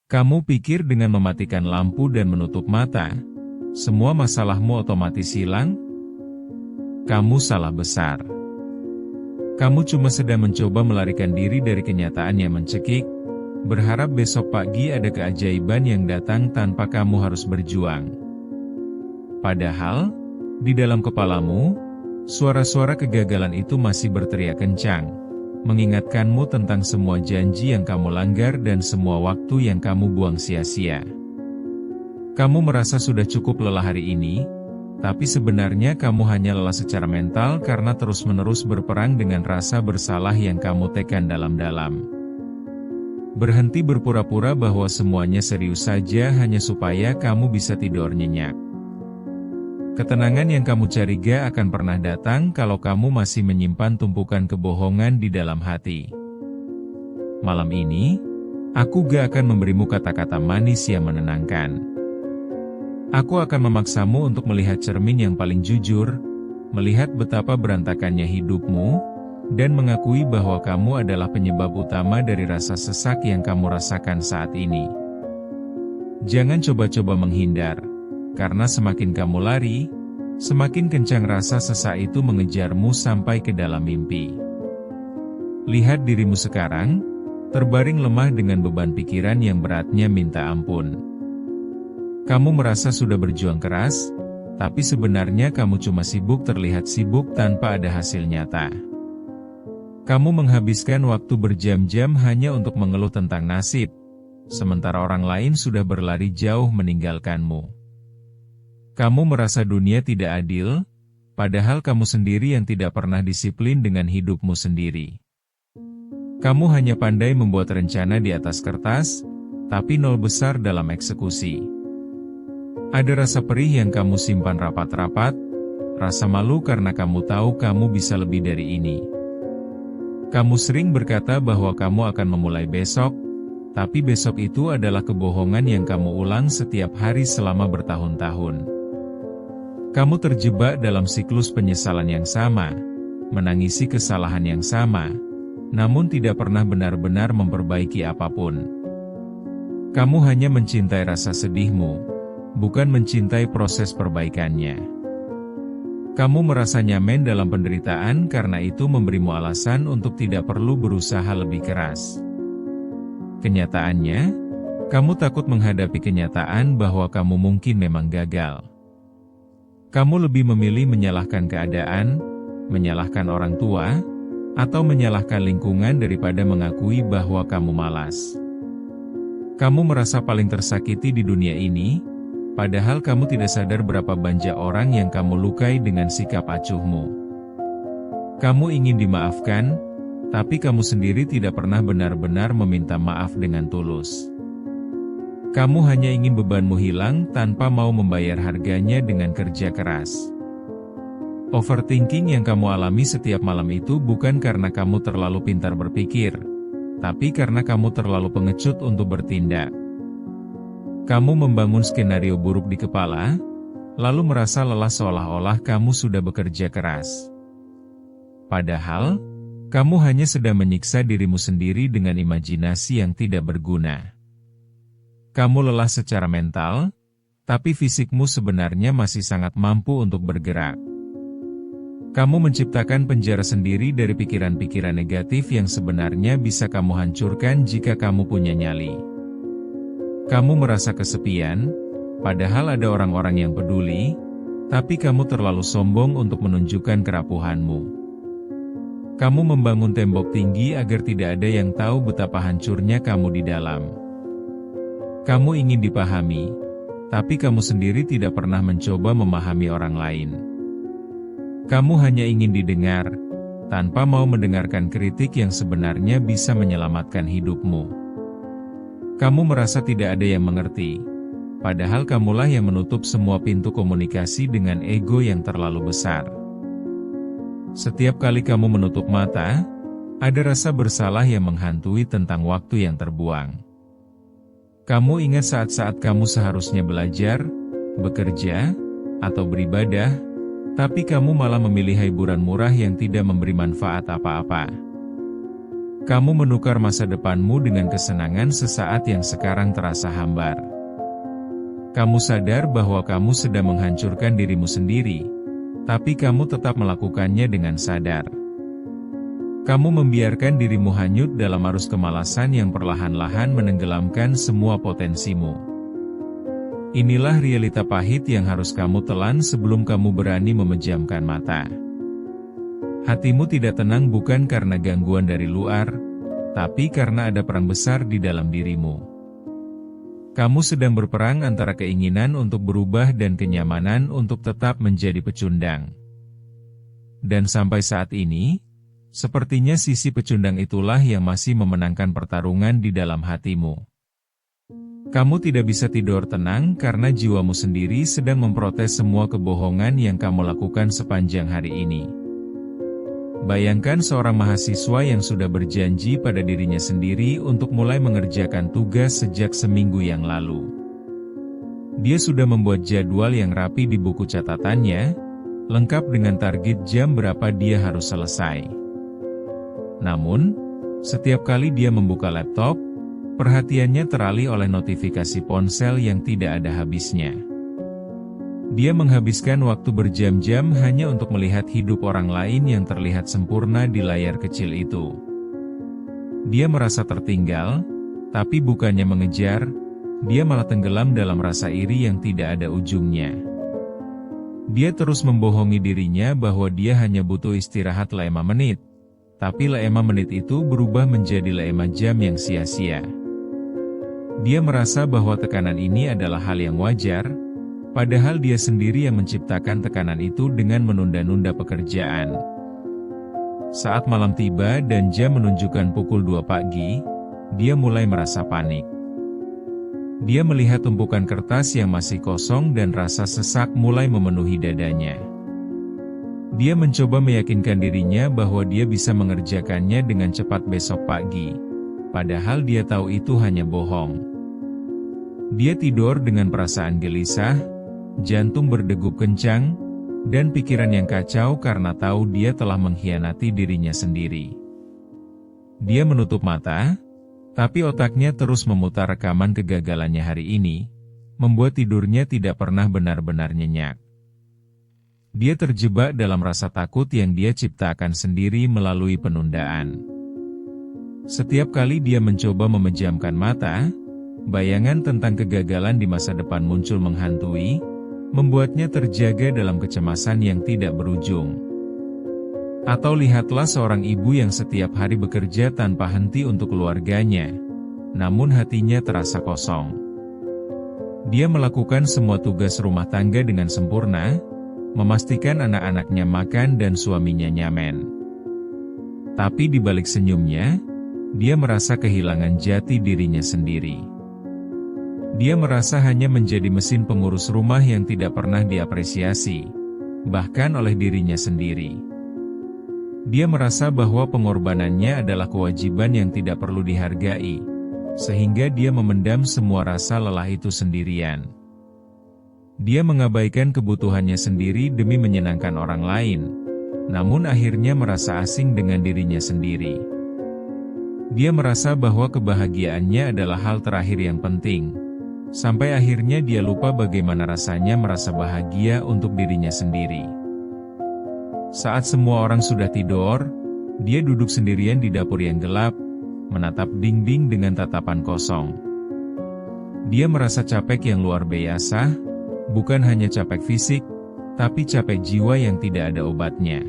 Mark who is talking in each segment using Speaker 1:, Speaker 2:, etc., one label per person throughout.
Speaker 1: Kamu pikir dengan mematikan lampu dan menutup mata, semua masalahmu otomatis hilang? Kamu salah besar. Kamu cuma sedang mencoba melarikan diri dari kenyataan yang mencekik, berharap besok pagi ada keajaiban yang datang tanpa kamu harus berjuang. Padahal, di dalam kepalamu, suara-suara kegagalan itu masih berteriak kencang, mengingatkanmu tentang semua janji yang kamu langgar dan semua waktu yang kamu buang sia-sia. Kamu merasa sudah cukup lelah hari ini, tapi sebenarnya kamu hanya lelah secara mental karena terus-menerus berperang dengan rasa bersalah yang kamu tekan dalam-dalam. Berhenti berpura-pura bahwa semuanya serius saja hanya supaya kamu bisa tidur nyenyak. Ketenangan yang kamu cari gak akan pernah datang kalau kamu masih menyimpan tumpukan kebohongan di dalam hati. Malam ini, aku gak akan memberimu kata-kata manis yang menenangkan. Aku akan memaksamu untuk melihat cermin yang paling jujur, melihat betapa berantakannya hidupmu, dan mengakui bahwa kamu adalah penyebab utama dari rasa sesak yang kamu rasakan saat ini. Jangan coba-coba menghindar, karena semakin kamu lari, semakin kencang rasa sesak itu mengejarmu sampai ke dalam mimpi. Lihat dirimu sekarang, terbaring lemah dengan beban pikiran yang beratnya minta ampun. Kamu merasa sudah berjuang keras, tapi sebenarnya kamu cuma sibuk terlihat sibuk tanpa ada hasil nyata. Kamu menghabiskan waktu berjam-jam hanya untuk mengeluh tentang nasib, sementara orang lain sudah berlari jauh meninggalkanmu. Kamu merasa dunia tidak adil, padahal kamu sendiri yang tidak pernah disiplin dengan hidupmu sendiri. Kamu hanya pandai membuat rencana di atas kertas, tapi nol besar dalam eksekusi. Ada rasa perih yang kamu simpan rapat-rapat, rasa malu karena kamu tahu kamu bisa lebih dari ini. Kamu sering berkata bahwa kamu akan memulai besok, tapi besok itu adalah kebohongan yang kamu ulang setiap hari selama bertahun-tahun. Kamu terjebak dalam siklus penyesalan yang sama, menangisi kesalahan yang sama, namun tidak pernah benar-benar memperbaiki apapun. Kamu hanya mencintai rasa sedihmu, bukan mencintai proses perbaikannya. Kamu merasa nyaman dalam penderitaan karena itu memberimu alasan untuk tidak perlu berusaha lebih keras. Kenyataannya, kamu takut menghadapi kenyataan bahwa kamu mungkin memang gagal. Kamu lebih memilih menyalahkan keadaan, menyalahkan orang tua, atau menyalahkan lingkungan daripada mengakui bahwa kamu malas. Kamu merasa paling tersakiti di dunia ini, padahal kamu tidak sadar berapa banyak orang yang kamu lukai dengan sikap acuhmu. Kamu ingin dimaafkan, tapi kamu sendiri tidak pernah benar-benar meminta maaf dengan tulus. Kamu hanya ingin bebanmu hilang tanpa mau membayar harganya dengan kerja keras. Overthinking yang kamu alami setiap malam itu bukan karena kamu terlalu pintar berpikir, tapi karena kamu terlalu pengecut untuk bertindak. Kamu membangun skenario buruk di kepala, lalu merasa lelah seolah-olah kamu sudah bekerja keras. Padahal, kamu hanya sedang menyiksa dirimu sendiri dengan imajinasi yang tidak berguna. Kamu lelah secara mental, tapi fisikmu sebenarnya masih sangat mampu untuk bergerak. Kamu menciptakan penjara sendiri dari pikiran-pikiran negatif yang sebenarnya bisa kamu hancurkan jika kamu punya nyali. Kamu merasa kesepian, padahal ada orang-orang yang peduli, tapi kamu terlalu sombong untuk menunjukkan kerapuhanmu. Kamu membangun tembok tinggi agar tidak ada yang tahu betapa hancurnya kamu di dalam. Kamu ingin dipahami, tapi kamu sendiri tidak pernah mencoba memahami orang lain. Kamu hanya ingin didengar, tanpa mau mendengarkan kritik yang sebenarnya bisa menyelamatkan hidupmu. Kamu merasa tidak ada yang mengerti, padahal kamulah yang menutup semua pintu komunikasi dengan ego yang terlalu besar. Setiap kali kamu menutup mata, ada rasa bersalah yang menghantui tentang waktu yang terbuang. Kamu ingat saat-saat kamu seharusnya belajar, bekerja, atau beribadah, tapi kamu malah memilih hiburan murah yang tidak memberi manfaat apa-apa. Kamu menukar masa depanmu dengan kesenangan sesaat yang sekarang terasa hambar. Kamu sadar bahwa kamu sedang menghancurkan dirimu sendiri, tapi kamu tetap melakukannya dengan sadar. Kamu membiarkan dirimu hanyut dalam arus kemalasan yang perlahan-lahan menenggelamkan semua potensimu. Inilah realita pahit yang harus kamu telan sebelum kamu berani memejamkan mata. Hatimu tidak tenang bukan karena gangguan dari luar, tapi karena ada perang besar di dalam dirimu. Kamu sedang berperang antara keinginan untuk berubah dan kenyamanan untuk tetap menjadi pecundang. Dan sampai saat ini, sepertinya sisi pecundang itulah yang masih memenangkan pertarungan di dalam hatimu. Kamu tidak bisa tidur tenang karena jiwamu sendiri sedang memprotes semua kebohongan yang kamu lakukan sepanjang hari ini. Bayangkan seorang mahasiswa yang sudah berjanji pada dirinya sendiri untuk mulai mengerjakan tugas sejak seminggu yang lalu. Dia sudah membuat jadwal yang rapi di buku catatannya, lengkap dengan target jam berapa dia harus selesai. Namun, setiap kali dia membuka laptop, perhatiannya teralih oleh notifikasi ponsel yang tidak ada habisnya. Dia menghabiskan waktu berjam-jam hanya untuk melihat hidup orang lain yang terlihat sempurna di layar kecil itu. Dia merasa tertinggal, tapi bukannya mengejar, dia malah tenggelam dalam rasa iri yang tidak ada ujungnya. Dia terus membohongi dirinya bahwa dia hanya butuh istirahat 5 menit, tapi 5 menit itu berubah menjadi 5 jam yang sia-sia. Dia merasa bahwa tekanan ini adalah hal yang wajar, padahal dia sendiri yang menciptakan tekanan itu dengan menunda-nunda pekerjaan. Saat malam tiba dan jam menunjukkan pukul 2 pagi, dia mulai merasa panik. Dia melihat tumpukan kertas yang masih kosong dan rasa sesak mulai memenuhi dadanya. Dia mencoba meyakinkan dirinya bahwa dia bisa mengerjakannya dengan cepat besok pagi, padahal dia tahu itu hanya bohong. Dia tidur dengan perasaan gelisah, jantung berdegup kencang, dan pikiran yang kacau karena tahu dia telah mengkhianati dirinya sendiri. Dia menutup mata, tapi otaknya terus memutar rekaman kegagalannya hari ini, membuat tidurnya tidak pernah benar-benar nyenyak. Dia terjebak dalam rasa takut yang dia ciptakan sendiri melalui penundaan. Setiap kali dia mencoba memejamkan mata, bayangan tentang kegagalan di masa depan muncul menghantui, membuatnya terjaga dalam kecemasan yang tidak berujung. Atau lihatlah seorang ibu yang setiap hari bekerja tanpa henti untuk keluarganya, namun hatinya terasa kosong. Dia melakukan semua tugas rumah tangga dengan sempurna, memastikan anak-anaknya makan dan suaminya nyaman. Tapi di balik senyumnya, dia merasa kehilangan jati dirinya sendiri. Dia merasa hanya menjadi mesin pengurus rumah yang tidak pernah diapresiasi, bahkan oleh dirinya sendiri. Dia merasa bahwa pengorbanannya adalah kewajiban yang tidak perlu dihargai, sehingga dia memendam semua rasa lelah itu sendirian. Dia mengabaikan kebutuhannya sendiri demi menyenangkan orang lain, namun akhirnya merasa asing dengan dirinya sendiri. Dia merasa bahwa kebahagiaannya adalah hal terakhir yang penting, sampai akhirnya dia lupa bagaimana rasanya merasa bahagia untuk dirinya sendiri. Saat semua orang sudah tidur, dia duduk sendirian di dapur yang gelap, menatap dinding dengan tatapan kosong. Dia merasa capek yang luar biasa, bukan hanya capek fisik, tapi capek jiwa yang tidak ada obatnya.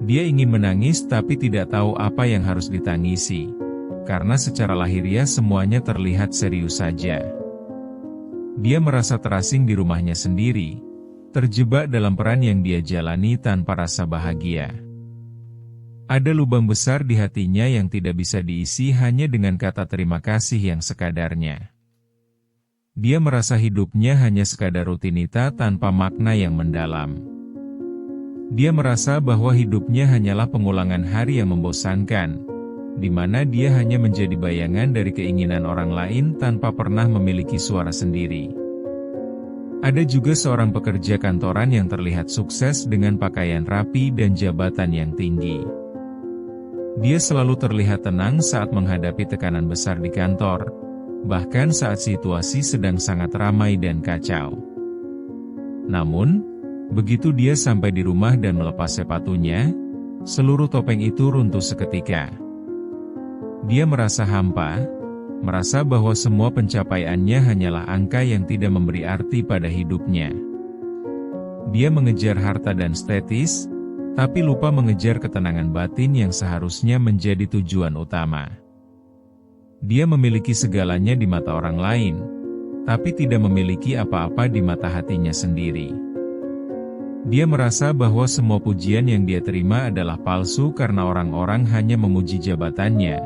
Speaker 1: Dia ingin menangis tapi tidak tahu apa yang harus ditangisi, karena secara lahiriah semuanya terlihat serius saja. Dia merasa terasing di rumahnya sendiri, terjebak dalam peran yang dia jalani tanpa rasa bahagia. Ada lubang besar di hatinya yang tidak bisa diisi hanya dengan kata terima kasih yang sekadarnya. Dia merasa hidupnya hanya sekadar rutinitas tanpa makna yang mendalam. Dia merasa bahwa hidupnya hanyalah pengulangan hari yang membosankan, di mana dia hanya menjadi bayangan dari keinginan orang lain tanpa pernah memiliki suara sendiri. Ada juga seorang pekerja kantoran yang terlihat sukses dengan pakaian rapi dan jabatan yang tinggi. Dia selalu terlihat tenang saat menghadapi tekanan besar di kantor, bahkan saat situasi sedang sangat ramai dan kacau. Namun, begitu dia sampai di rumah dan melepas sepatunya, seluruh topeng itu runtuh seketika. Dia merasa hampa, merasa bahwa semua pencapaiannya hanyalah angka yang tidak memberi arti pada hidupnya. Dia mengejar harta dan status, tapi lupa mengejar ketenangan batin yang seharusnya menjadi tujuan utama. Dia memiliki segalanya di mata orang lain, tapi tidak memiliki apa-apa di mata hatinya sendiri. Dia merasa bahwa semua pujian yang dia terima adalah palsu karena orang-orang hanya memuji jabatannya,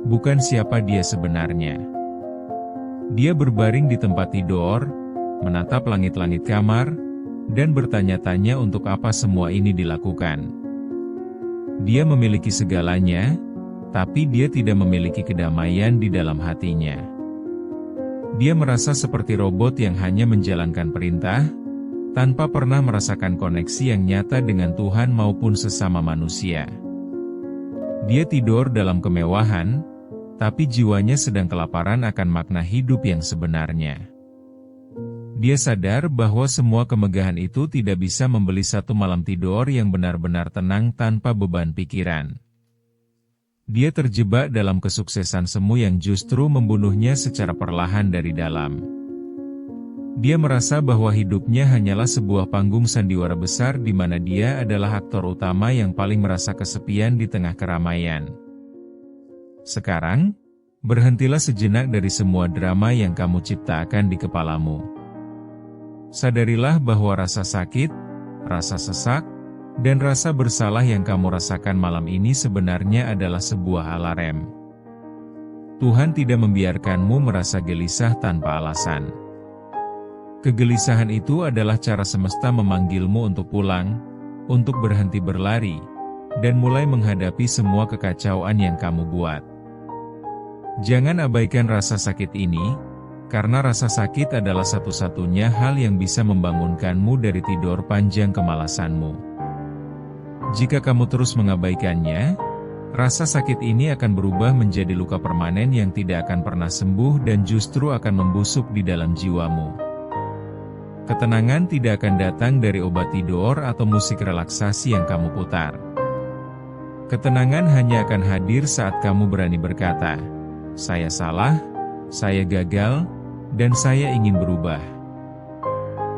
Speaker 1: bukan siapa dia sebenarnya. Dia berbaring di tempat tidur, menatap langit-langit kamar, dan bertanya-tanya untuk apa semua ini dilakukan. Dia memiliki segalanya, tapi dia tidak memiliki kedamaian di dalam hatinya. Dia merasa seperti robot yang hanya menjalankan perintah, tanpa pernah merasakan koneksi yang nyata dengan Tuhan maupun sesama manusia. Dia tidur dalam kemewahan, tapi jiwanya sedang kelaparan akan makna hidup yang sebenarnya. Dia sadar bahwa semua kemegahan itu tidak bisa membeli satu malam tidur yang benar-benar tenang tanpa beban pikiran. Dia terjebak dalam kesuksesan semu yang justru membunuhnya secara perlahan dari dalam. Dia merasa bahwa hidupnya hanyalah sebuah panggung sandiwara besar di mana dia adalah aktor utama yang paling merasa kesepian di tengah keramaian. Sekarang, berhentilah sejenak dari semua drama yang kamu ciptakan di kepalamu. Sadarilah bahwa rasa sakit, rasa sesak, dan rasa bersalah yang kamu rasakan malam ini sebenarnya adalah sebuah alarm. Tuhan tidak membiarkanmu merasa gelisah tanpa alasan. Kegelisahan itu adalah cara semesta memanggilmu untuk pulang, untuk berhenti berlari, dan mulai menghadapi semua kekacauan yang kamu buat. Jangan abaikan rasa sakit ini, karena rasa sakit adalah satu-satunya hal yang bisa membangunkanmu dari tidur panjang kemalasanmu. Jika kamu terus mengabaikannya, rasa sakit ini akan berubah menjadi luka permanen yang tidak akan pernah sembuh dan justru akan membusuk di dalam jiwamu. Ketenangan tidak akan datang dari obat tidur atau musik relaksasi yang kamu putar. Ketenangan hanya akan hadir saat kamu berani berkata, "Saya salah, saya gagal, dan saya ingin berubah."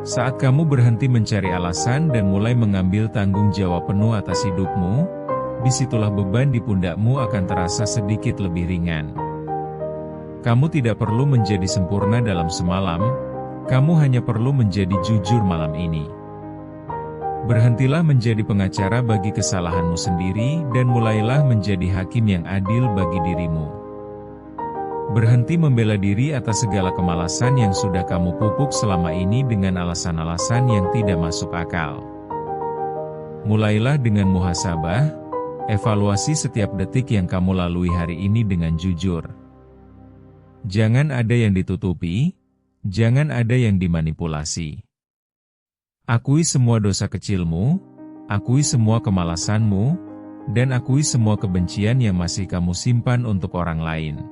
Speaker 1: Saat kamu berhenti mencari alasan dan mulai mengambil tanggung jawab penuh atas hidupmu, disitulah beban di pundakmu akan terasa sedikit lebih ringan. Kamu tidak perlu menjadi sempurna dalam semalam, kamu hanya perlu menjadi jujur malam ini. Berhentilah menjadi pengacara bagi kesalahanmu sendiri dan mulailah menjadi hakim yang adil bagi dirimu. Berhenti membela diri atas segala kemalasan yang sudah kamu pupuk selama ini dengan alasan-alasan yang tidak masuk akal. Mulailah dengan muhasabah, evaluasi setiap detik yang kamu lalui hari ini dengan jujur. Jangan ada yang ditutupi, jangan ada yang dimanipulasi. Akui semua dosa kecilmu, akui semua kemalasanmu, dan akui semua kebencian yang masih kamu simpan untuk orang lain.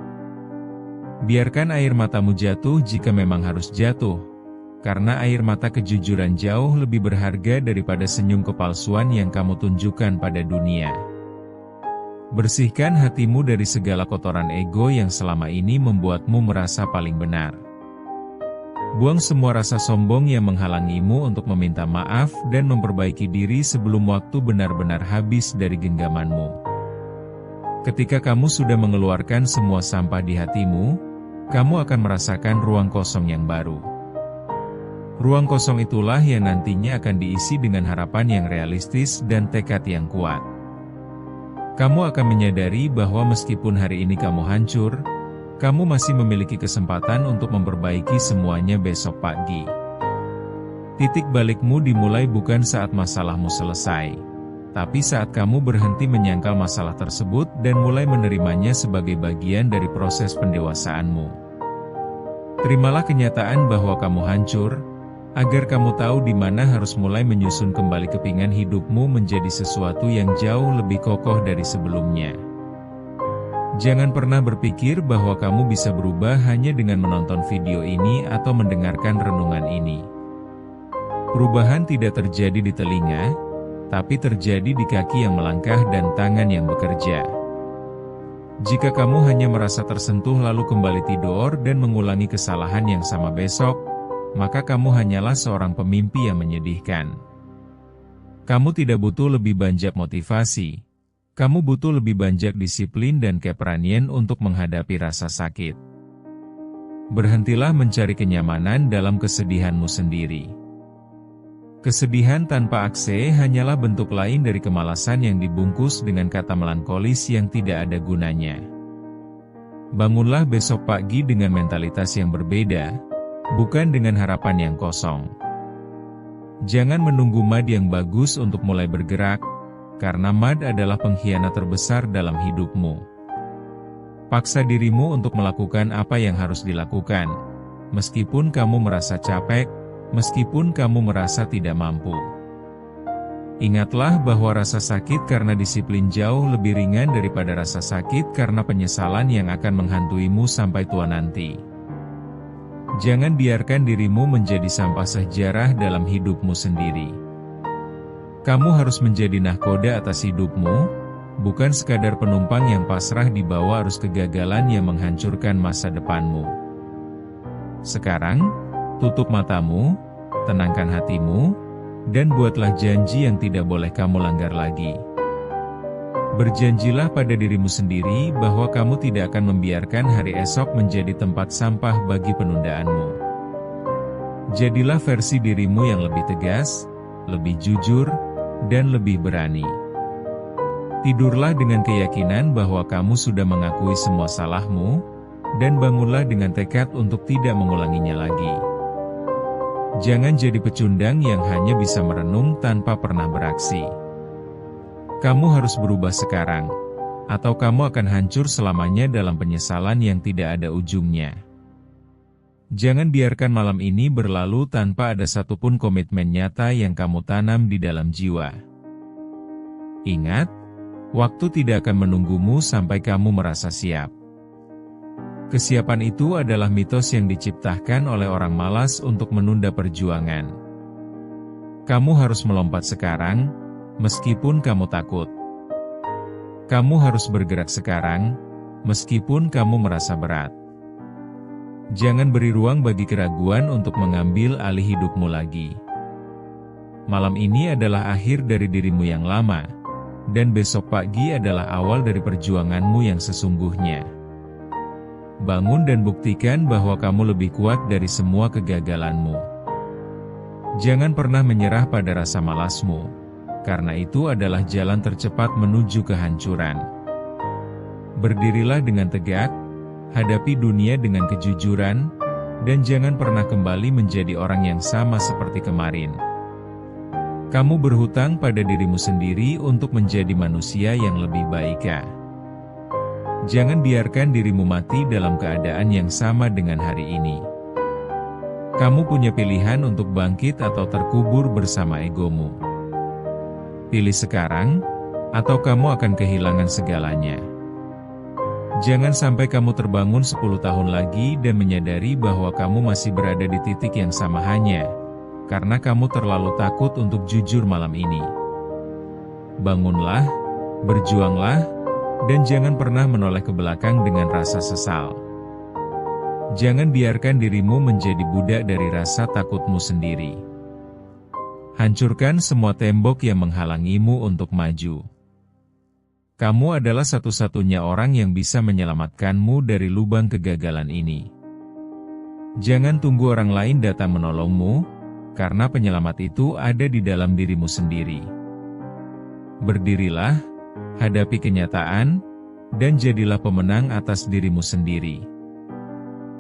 Speaker 1: Biarkan air matamu jatuh jika memang harus jatuh, karena air mata kejujuran jauh lebih berharga daripada senyum kepalsuan yang kamu tunjukkan pada dunia. Bersihkan hatimu dari segala kotoran ego yang selama ini membuatmu merasa paling benar. Buang semua rasa sombong yang menghalangimu untuk meminta maaf dan memperbaiki diri sebelum waktu benar-benar habis dari genggamanmu. Ketika kamu sudah mengeluarkan semua sampah di hatimu, kamu akan merasakan ruang kosong yang baru. Ruang kosong itulah yang nantinya akan diisi dengan harapan yang realistis dan tekad yang kuat. Kamu akan menyadari bahwa meskipun hari ini kamu hancur, kamu masih memiliki kesempatan untuk memperbaiki semuanya besok pagi. Titik balikmu dimulai bukan saat masalahmu selesai, tapi saat kamu berhenti menyangkal masalah tersebut dan mulai menerimanya sebagai bagian dari proses pendewasaanmu. Terimalah kenyataan bahwa kamu hancur, agar kamu tahu di mana harus mulai menyusun kembali kepingan hidupmu menjadi sesuatu yang jauh lebih kokoh dari sebelumnya. Jangan pernah berpikir bahwa kamu bisa berubah hanya dengan menonton video ini atau mendengarkan renungan ini. Perubahan tidak terjadi di telinga, tapi terjadi di kaki yang melangkah dan tangan yang bekerja. Jika kamu hanya merasa tersentuh lalu kembali tidur dan mengulangi kesalahan yang sama besok, maka kamu hanyalah seorang pemimpi yang menyedihkan. Kamu tidak butuh lebih banyak motivasi. Kamu butuh lebih banyak disiplin dan keberanian untuk menghadapi rasa sakit. Berhentilah mencari kenyamanan dalam kesedihanmu sendiri. Kesedihan tanpa akse hanyalah bentuk lain dari kemalasan yang dibungkus dengan kata melankolis yang tidak ada gunanya. Bangunlah besok pagi dengan mentalitas yang berbeda, bukan dengan harapan yang kosong. Jangan menunggu mad yang bagus untuk mulai bergerak, karena mad adalah pengkhianat terbesar dalam hidupmu. Paksa dirimu untuk melakukan apa yang harus dilakukan, meskipun kamu merasa capek, meskipun kamu merasa tidak mampu. Ingatlah bahwa rasa sakit karena disiplin jauh lebih ringan daripada rasa sakit karena penyesalan yang akan menghantuimu sampai tua nanti. Jangan biarkan dirimu menjadi sampah sejarah dalam hidupmu sendiri. Kamu harus menjadi nahkoda atas hidupmu, bukan sekadar penumpang yang pasrah di bawah arus kegagalan yang menghancurkan masa depanmu. Sekarang, tutup matamu, tenangkan hatimu, dan buatlah janji yang tidak boleh kamu langgar lagi. Berjanjilah pada dirimu sendiri bahwa kamu tidak akan membiarkan hari esok menjadi tempat sampah bagi penundaanmu. Jadilah versi dirimu yang lebih tegas, lebih jujur, dan lebih berani. Tidurlah dengan keyakinan bahwa kamu sudah mengakui semua salahmu, dan bangunlah dengan tekad untuk tidak mengulanginya lagi. Jangan jadi pecundang yang hanya bisa merenung tanpa pernah beraksi. Kamu harus berubah sekarang, atau kamu akan hancur selamanya dalam penyesalan yang tidak ada ujungnya. Jangan biarkan malam ini berlalu tanpa ada satupun komitmen nyata yang kamu tanam di dalam jiwa. Ingat, waktu tidak akan menunggumu sampai kamu merasa siap. Kesiapan itu adalah mitos yang diciptakan oleh orang malas untuk menunda perjuangan. Kamu harus melompat sekarang, meskipun kamu takut. Kamu harus bergerak sekarang, meskipun kamu merasa berat. Jangan beri ruang bagi keraguan untuk mengambil alih hidupmu lagi. Malam ini adalah akhir dari dirimu yang lama, dan besok pagi adalah awal dari perjuanganmu yang sesungguhnya. Bangun dan buktikan bahwa kamu lebih kuat dari semua kegagalanmu. Jangan pernah menyerah pada rasa malasmu, karena itu adalah jalan tercepat menuju kehancuran. Berdirilah dengan tegak, hadapi dunia dengan kejujuran, dan jangan pernah kembali menjadi orang yang sama seperti kemarin. Kamu berhutang pada dirimu sendiri untuk menjadi manusia yang lebih baik. Jangan biarkan dirimu mati dalam keadaan yang sama dengan hari ini. Kamu punya pilihan untuk bangkit atau terkubur bersama egomu. Pilih sekarang, atau kamu akan kehilangan segalanya. Jangan sampai kamu terbangun 10 tahun lagi dan menyadari bahwa kamu masih berada di titik yang sama hanya karena kamu terlalu takut untuk jujur malam ini. Bangunlah, berjuanglah, dan jangan pernah menoleh ke belakang dengan rasa sesal. Jangan biarkan dirimu menjadi budak dari rasa takutmu sendiri. Hancurkan semua tembok yang menghalangimu untuk maju. Kamu adalah satu-satunya orang yang bisa menyelamatkanmu dari lubang kegagalan ini. Jangan tunggu orang lain datang menolongmu, karena penyelamat itu ada di dalam dirimu sendiri. Berdirilah, hadapi kenyataan, dan jadilah pemenang atas dirimu sendiri.